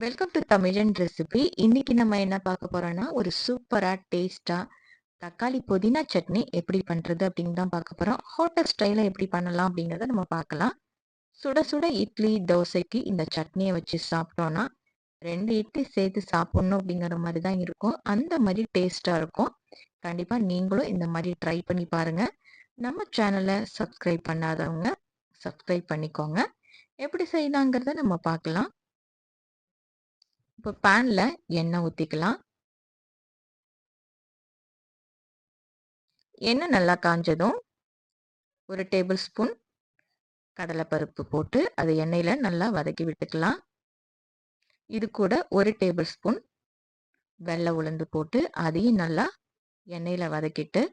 Welcome to தமிழன் recipe. இன்னைக்கு நம்ம என்ன பார்க்க போறோம்னா, ஒரு சூப்பரா டேஸ்டா தக்காளி புதினா சட்னி எப்படி பண்றது அப்படின்னு தான் பார்க்க போறோம். ஹோட்டல் ஸ்டைல்ல எப்படி பண்ணலாம் அப்படிங்கிறத நம்ம பார்க்கலாம். சுட சுட இட்லி, தோசைக்கு இந்த சட்னியை வச்சு சாப்பிட்டோம்னா 2 இட்லி சேர்த்து சாப்பிடணும் அப்படிங்கிற மாதிரி தான் இருக்கும். அந்த மாதிரி டேஸ்டா இருக்கும். கண்டிப்பா நீங்களும் இந்த மாதிரி ட்ரை பண்ணி பாருங்க. நம்ம சேனலை சப்ஸ்கிரைப் பண்ணாதவங்க சப்ஸ்கிரைப் பண்ணிக்கோங்க. எப்படி செய்யலாங்கிறத நம்ம பார்க்கலாம். இப்போ பேன்ல எண்ணெய் ஊத்திக்கலாம். எண்ணெய் நல்லா காஞ்சதும் 1 டேபிள் ஸ்பூன் கடலைப்பருப்பு போட்டு அது எண்ணெயில நல்லா வதக்கி விட்டுக்கலாம். இது கூட 1 டேபிள் ஸ்பூன் வெள்ளை உளுந்து போட்டு அதையும் நல்லா எண்ணெயில வதக்கிட்டு,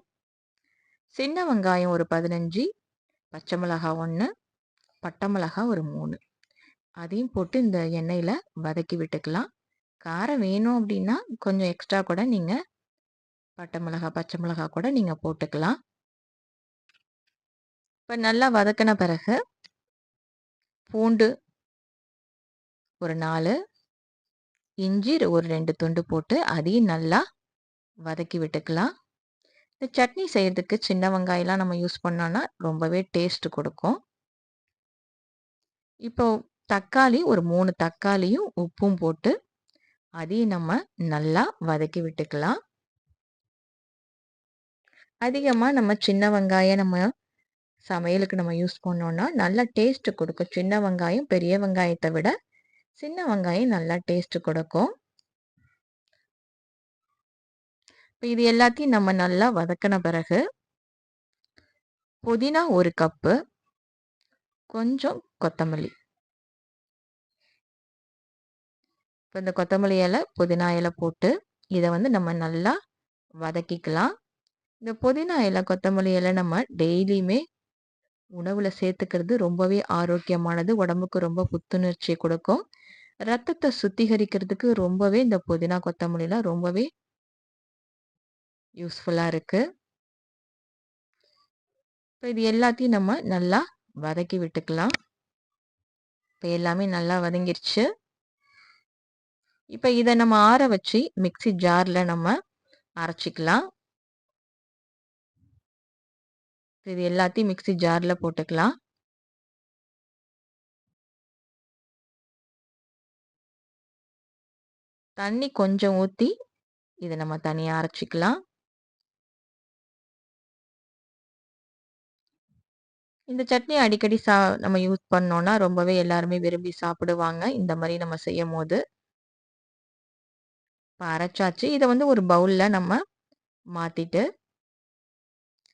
சின்ன வெங்காயம் ஒரு 15, பச்சை மிளகாய் 1, பட்டை மிளகாய் ஒரு 3 அதையும் போட்டு இந்த எண்ணெயில வதக்கி விட்டுக்கலாம். காரம் வேணும் அப்படின்னா கொஞ்சம் எக்ஸ்ட்ரா கூட நீங்க பட்டை மிளகாய், பச்சை மிளகாய் கூட நீங்க போட்டுக்கலாம். இப்போ நல்லா வதக்கின பிறகு பூண்டு ஒரு 4, இஞ்சி ஒரு 2 துண்டு போட்டு அதையும் நல்லா வதக்கி விட்டுக்கலாம். இந்த சட்னி செய்யறதுக்கு சின்ன வெங்காயம்லாம் நம்ம யூஸ் பண்ணோம்னா ரொம்பவே டேஸ்ட் கொடுக்கும். இப்போ தக்காளி ஒரு 3 தக்காளியும் உப்பும் போட்டு அதையும் நம்ம நல்லா வதக்கி விட்டுக்கலாம். அதிகமாக நம்ம சின்ன வெங்காயம் நம்ம சமையலுக்கு நம்ம யூஸ் பண்ணோம்னா நல்லா டேஸ்ட் கொடுக்கும். சின்ன வெங்காயம் பெரிய வெங்காயத்தை விட சின்ன வெங்காயம் நல்லா டேஸ்ட் கொடுக்கும். இப்போ இது எல்லாத்தையும் நம்ம நல்லா வதக்கின பிறகு புதினா 1 கப்பு, கொஞ்சம் கொத்தமல்லி. இப்போ இந்த கொத்தமல்லி இலை, புதினா இலை போட்டு இதை வந்து நம்ம நல்லா வதக்கிக்கலாம். இந்த புதினா இலை, கொத்தமல்லி இலை நம்ம டெய்லியுமே உணவுல சேர்த்துக்கிறது ரொம்பவே ஆரோக்கியமானது. உடம்புக்கு ரொம்ப புத்துணர்ச்சி கொடுக்கும். ரத்தத்தை சுத்திகரிக்கிறதுக்கு ரொம்பவே இந்த புதினா, கொத்தமல்லிலாம் ரொம்பவே யூஸ்ஃபுல்லா இருக்கு. இப்போ இது எல்லாத்தையும் நம்ம நல்லா வதக்கி விட்டுக்கலாம். இப்போ எல்லாமே நல்லா வதங்கிருச்சு. இப்போ இதை நம்ம ஆற வச்சு மிக்ஸி ஜார்ல நம்ம அரைச்சிக்கலாம். இது எல்லாத்தையும் மிக்ஸி ஜார்ல போட்டுக்கலாம். தண்ணி கொஞ்சம் ஊற்றி இதை நம்ம தனியாக அரைச்சிக்கலாம். இந்த சட்னி அடிக்கடி நம்ம யூஸ் பண்ணோம்னா ரொம்பவே எல்லாருமே விரும்பி சாப்பிடுவாங்க. இந்த மாதிரி நம்ம செய்யும் போது இப்போ அரைச்சாச்சு. இதை வந்து ஒரு பவுலில் நம்ம மாற்றிட்டு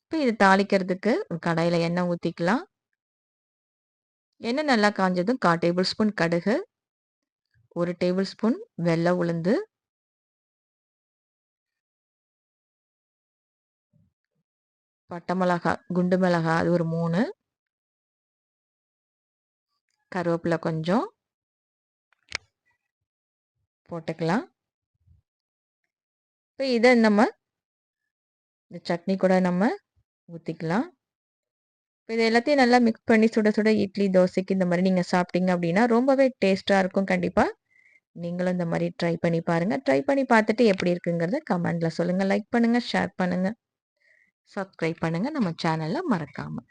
இப்போ இது தாளிக்கிறதுக்கு கடாயில் எண்ணெய் ஊற்றிக்கலாம். எண்ணெய் நல்லா காஞ்சதும் 1/4 டேபிள் ஸ்பூன் கடுகு, 1 டேபிள் ஸ்பூன் வெள்ளை உளுந்து, பட்டை மிளகாய், குண்டு மிளகாய் அது ஒரு 3, கருவேப்பிலை கொஞ்சம் போட்டுக்கலாம். இப்போ இதை நம்ம இந்த சட்னி கூட நம்ம ஊற்றிக்கலாம். இப்போ இது எல்லாத்தையும் நல்லா மிக்ஸ் பண்ணி சுட சுட இட்லி, தோசைக்கு இந்த மாதிரி நீங்கள் சாப்பிட்டீங்க அப்படின்னா ரொம்பவே டேஸ்ட்டாக இருக்கும். கண்டிப்பாக நீங்களும் இந்த மாதிரி ட்ரை பண்ணி பாருங்கள். ட்ரை பண்ணி பார்த்துட்டு எப்படி இருக்குங்கிறத கமெண்டில் சொல்லுங்கள். லைக் பண்ணுங்கள், ஷேர் பண்ணுங்கள், சப்ஸ்கிரைப் பண்ணுங்கள் நம்ம சேனலில் மறக்காமல்.